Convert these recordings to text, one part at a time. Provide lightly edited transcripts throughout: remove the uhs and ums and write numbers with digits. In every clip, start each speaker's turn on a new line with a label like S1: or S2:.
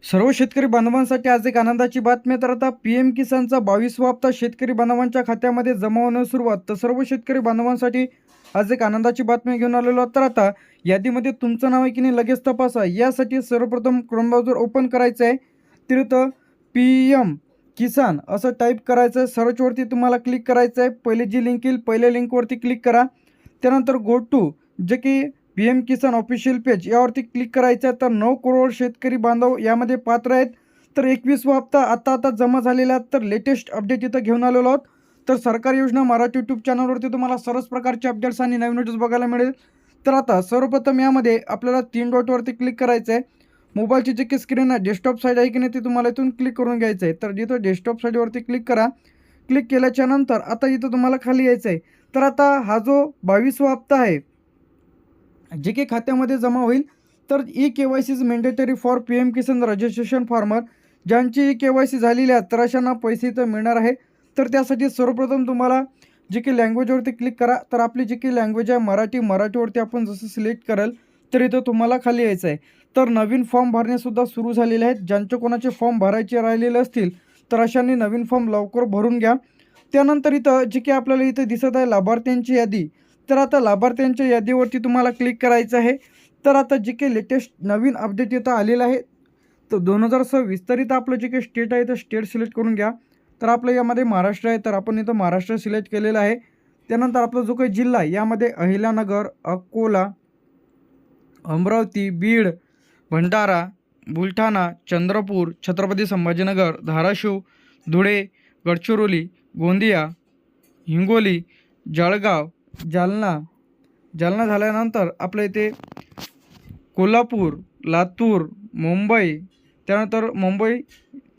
S1: सर्व शेतकरी बांधवांसाठी आज एक आनंदाची बातमी. तर आता पी-एम किसानचा 22वा हप्ता शेतकरी बांधवांच्या खात्यामध्ये जमा होण्यास सुरुवात. तर सर्व शेतकरी बांधवांसाठी आज एक आनंदाची बातमी घेऊन आलेलो आहोत. तर आता यादीमध्ये तुमचं नाव आहे की नाही लगेच तपासा. यासाठी सर्वप्रथम क्रोम ब्राउझर ओपन करायचं आहे. तर इथं पी-एम किसान असं टाईप करायचं आहे. सर्चवरती तुम्हाला क्लिक करायचं आहे. पहिली जी लिंक येईल पहिल्या लिंकवरती क्लिक करा. त्यानंतर गो टू जे की पी-एम किसान ऑफिशियल पेज यावरती क्लिक करायचं आहे. तर 9 करोड शेतकरी बांधव यामध्ये पात्र आहेत. तर 21वा हप्ता आता जमा झालेला आहे. तर लेटेस्ट अपडेट इथं घेऊन आलेलो आहोत. तर सरकारी योजना मराठी यूट्यूब चॅनलवरती तुम्हाला सर्वच प्रकारचे अपडेट्स आणि नवीन व्हिडिओज बघायला मिळेल. तर आता सर्वप्रथम यामध्ये आपल्याला 3 डॉटवरती क्लिक करायचं आहे. मोबाईलची जी की स्क्रीन आहे डेस्कटॉप साईड आहे की नाही ती तुम्हाला इथून क्लिक करून घ्यायचं आहे. तर जिथं डेस्कटॉप साईडवरती क्लिक करा. क्लिक केल्याच्या नंतर आता इथं तुम्हाला खाली यायचं आहे. तर आता हा जो 22वा हप्ता आहे जे काही खात्यामध्ये जमा होईल. तर eKYC is mandatory for PM Kisan registration farmer. ज्यांची ई-के-वाय-सी झालेली आहे तर अशांना पैसे इथं मिळणार आहे. तर त्यासाठी सर्वप्रथम तुम्हाला जे काही लँग्वेजवरती क्लिक करा. तर आपली जी काही लँग्वेज आहे मराठीवरती आपण जसं सिलेक्ट कराल तर इथं तुम्हाला खाली यायचं आहे. तर नवीन फॉर्म भरणेसुद्धा सुरू झालेले आहेत. ज्यांचे कोणाचे फॉर्म भरायचे राहिलेले असतील तर अशांनी नवीन फॉर्म लवकर भरून घ्या. त्यानंतर इथं जे काही आपल्याला इथं दिसत आहे लाभार्थ्यांची यादी. तर आता लाभार्थ्यांच्या यादीवरती तुम्हाला क्लिक करायचं आहे. तर आता जे काही लेटेस्ट नवीन अपडेट इथं आलेलं आहे तर 2026. तर इथं आपलं जे काही स्टेट आहे तर स्टेट सिलेक्ट करून घ्या. तर आपलं यामध्ये महाराष्ट्र आहे तर आपण इथं महाराष्ट्र सिलेक्ट केलेलं आहे. त्यानंतर आपला जो काही जिल्हा आहे यामध्ये अहिल्यानगर, अकोला, अमरावती, बीड, भंडारा, बुलढाणा, चंद्रपूर, छत्रपती संभाजीनगर, धाराशिव, धुळे, गडचिरोली, गोंदिया, हिंगोली, जळगाव, जालना झाल्यानंतर आपल्या इथे कोल्हापूर, लातूर, मुंबई, त्यानंतर मुंबई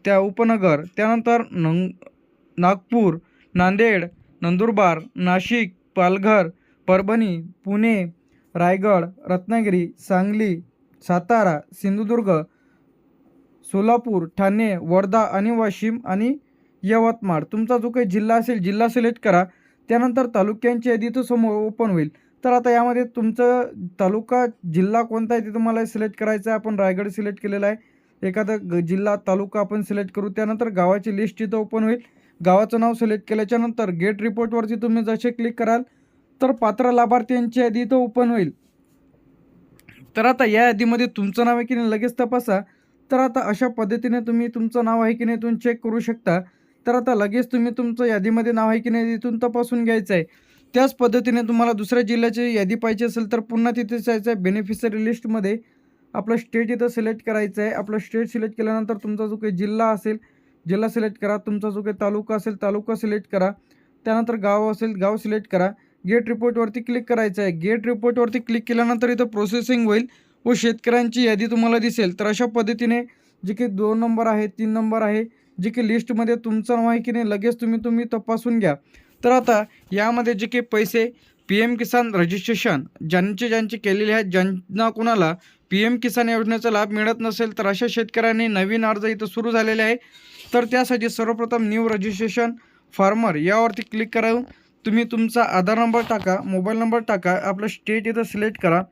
S1: त्या उपनगर, त्यानंतर नागपूर, नांदेड, नंदुरबार, नाशिक, पालघर, परभणी, पुणे, रायगड, रत्नागिरी, सांगली, सातारा, सिंधुदुर्ग, सोलापूर, ठाणे, वर्धा आणि वाशिम आणि यवतमाळ. तुमचा जो काही जिल्हा असेल जिल्हा सिलेक्ट करा. त्यानंतर तालुक्यांची यादी इथं समोर ओपन होईल. तर आता यामध्ये तुमचं तालुका जिल्हा कोणता आहे ते तुम्हाला सिलेक्ट करायचं आहे. आपण रायगड सिलेक्ट केलेला आहे. एखादा जिल्हा तालुका आपण सिलेक्ट करू. त्यानंतर गावाची लिस्ट इथं ओपन होईल. गावाचं नाव सिलेक्ट केल्याच्यानंतर गेट रिपोर्टवरती तुम्ही जसे क्लिक कराल तर पात्र लाभार्थ्यांची यादी इथं ओपन होईल. तर आता या यादीमध्ये तुमचं नाव आहे की नाही लगेच तपासा. तर आता अशा पद्धतीने तुम्ही तुमचं नाव आहे की नाही इथून चेक करू शकता. तर आता लगेच तुम्ही तुमचं यादीमध्ये नाव आहे की नाही इथून तपासून घ्यायचं आहे. त्याच पद्धतीने तुम्हाला दुसऱ्या जिल्ह्याची यादी पाहिजे असेल तर पुन्हा तिथे जायचं आहे. बेनिफिशरी लिस्टमध्ये आपलं स्टेट इथं सिलेक्ट करायचं आहे. आपलं स्टेट सिलेक्ट केल्यानंतर तुमचा जो काही जिल्हा असेल जिल्हा सिलेक्ट करा. तुमचा जो काही तालुका असेल तालुका सिलेक्ट करा. त्यानंतर गाव असेल गाव सिलेक्ट करा. गेट रिपोर्टवरती क्लिक करायचं आहे. गेट रिपोर्टवरती क्लिक केल्यानंतर इथं प्रोसेसिंग होईल व शेतकऱ्यांची यादी तुम्हाला दिसेल. तर अशा पद्धतीने जे काही 2 नंबर आहे 3 नंबर आहे जे काही लिस्टमध्ये तुमचं नाव आहे की नाही लगेच तुम्ही तपासून घ्या. तर आता यामध्ये जे काही पैसे पी-एम किसान रजिस्ट्रेशन ज्यांचे केलेले आहेत ज्यांना कोणाला पी-एम किसान योजनेचा लाभ मिळत नसेल तर अशा शेतकऱ्यांनी नवीन अर्ज इथं सुरू झालेले आहे. तर त्यासाठी सर्वप्रथम न्यू रजिस्ट्रेशन फार्मर यावरती क्लिक करून तुम्ही तुमचा आधार नंबर टाका, मोबाईल नंबर टाका, आपलं स्टेट इथं सिलेक्ट करा.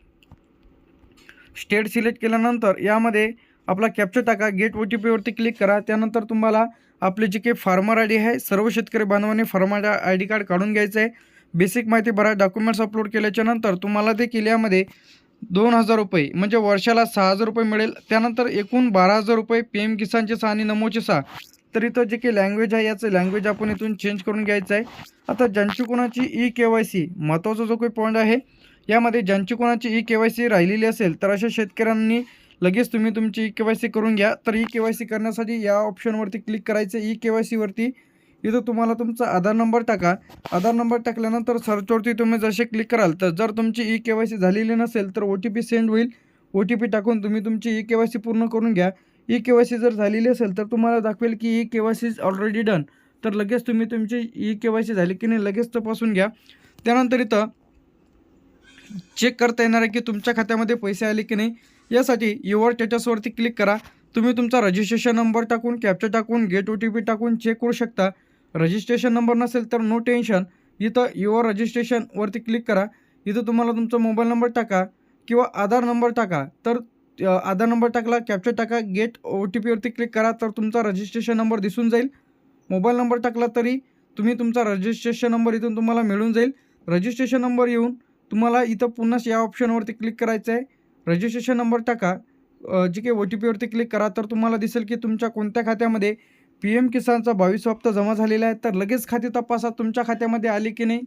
S1: स्टेट सिलेक्ट केल्यानंतर यामध्ये आपला कॅप्चा टाका. गेट ओ-टी-पीवरती क्लिक करा. त्यानंतर तुम्हाला आपले जे काही फार्मर आय डी आहे सर्व शेतकरी बांधवांनी फार्मर आय डी कार्ड काढून घ्यायचं आहे. बेसिक माहिती भरा. डॉक्युमेंट्स अपलोड केल्याच्यानंतर तुम्हाला देखील यामध्ये 2,000 रुपये म्हणजे वर्षाला 6,000 रुपये मिळेल. त्यानंतर एकूण 12,000 रुपये पी-एम किसानचे 6 आणि नमोचे 6. तर इथं जे काही लँग्वेज आहे याचं लँग्वेज आपण इथून चेंज करून घ्यायचं आहे. आता ज्यांची कोणाची ई-के-वाय-सी महत्त्वाचा जो काही पॉईंट आहे यामध्ये ज्यांची कोणाची ई-के-वाय-सी राहिलेली असेल तर अशा शेतकऱ्यांनी लगेच तुम्ही तुमची ई-के-वाय-सी करून घ्या. तर ई-के-वाय-सी करण्यासाठी या ऑप्शनवरती क्लिक करायचं. ई-के-वाय-सीवरती इथं तुम्हाला तुमचा आधार नंबर टाका. आधार नंबर टाकल्यानंतर सर्चवरती तुम्ही जसे क्लिक कराल तर जर तुमची ई-के-वाय-सी झालेली नसेल तर ओ-टी-पी सेंड होईल. ओ-टी-पी टाकून तुम्ही तुमची ई-के-वाय-सी पूर्ण करून घ्या. ई-के-वाय-सी जर झालेली असेल तर तुम्हाला दाखवेल की ई-के-वाय-सी इज ऑलरेडी डन. तर लगेच तुम्ही तुमची ई-के-वाय-सी झाली की नाही लगेच तपासून घ्या. त्यानंतर इथं चेक करता येणार आहे की तुमच्या खात्यामध्ये पैसे आले की नाही. यासाठी युअर स्टेटसवरती क्लिक करा. तुम्ही तुमचा रजिस्ट्रेशन नंबर टाकून कॅप्चा टाकून गेट ओ-टी-पी टाकून चेक करू शकता. रजिस्ट्रेशन नंबर नसेल तर नो टेन्शन. इथं युअर रजिस्ट्रेशनवरती क्लिक करा. इथं तुम्हाला तुमचा मोबाईल नंबर टाका किंवा आधार नंबर टाका. तर आधार नंबर टाकला, कॅप्चर टाका, गेट OTPवरती क्लिक करा तर तुमचा रजिस्ट्रेशन नंबर दिसून जाईल. मोबाईल नंबर टाकला तरी तुम्ही तुमचा रजिस्ट्रेशन नंबर इथून तुम्हाला मिळून जाईल. रजिस्ट्रेशन नंबर येऊन तुम्हाला इथं पुन्हा या ऑप्शनवरती क्लिक करायचं आहे. रजिस्ट्रेशन नंबर टाका, जे काही OTPवरती क्लिक करा तर तुम्हाला दिसेल की तुमच्या कोणत्या खात्यामध्ये PM किसानचा 22 हप्ता जमा झालेला आहे. तर लगेच खाते तपासा तुमच्या खात्यामध्ये आले की नाही.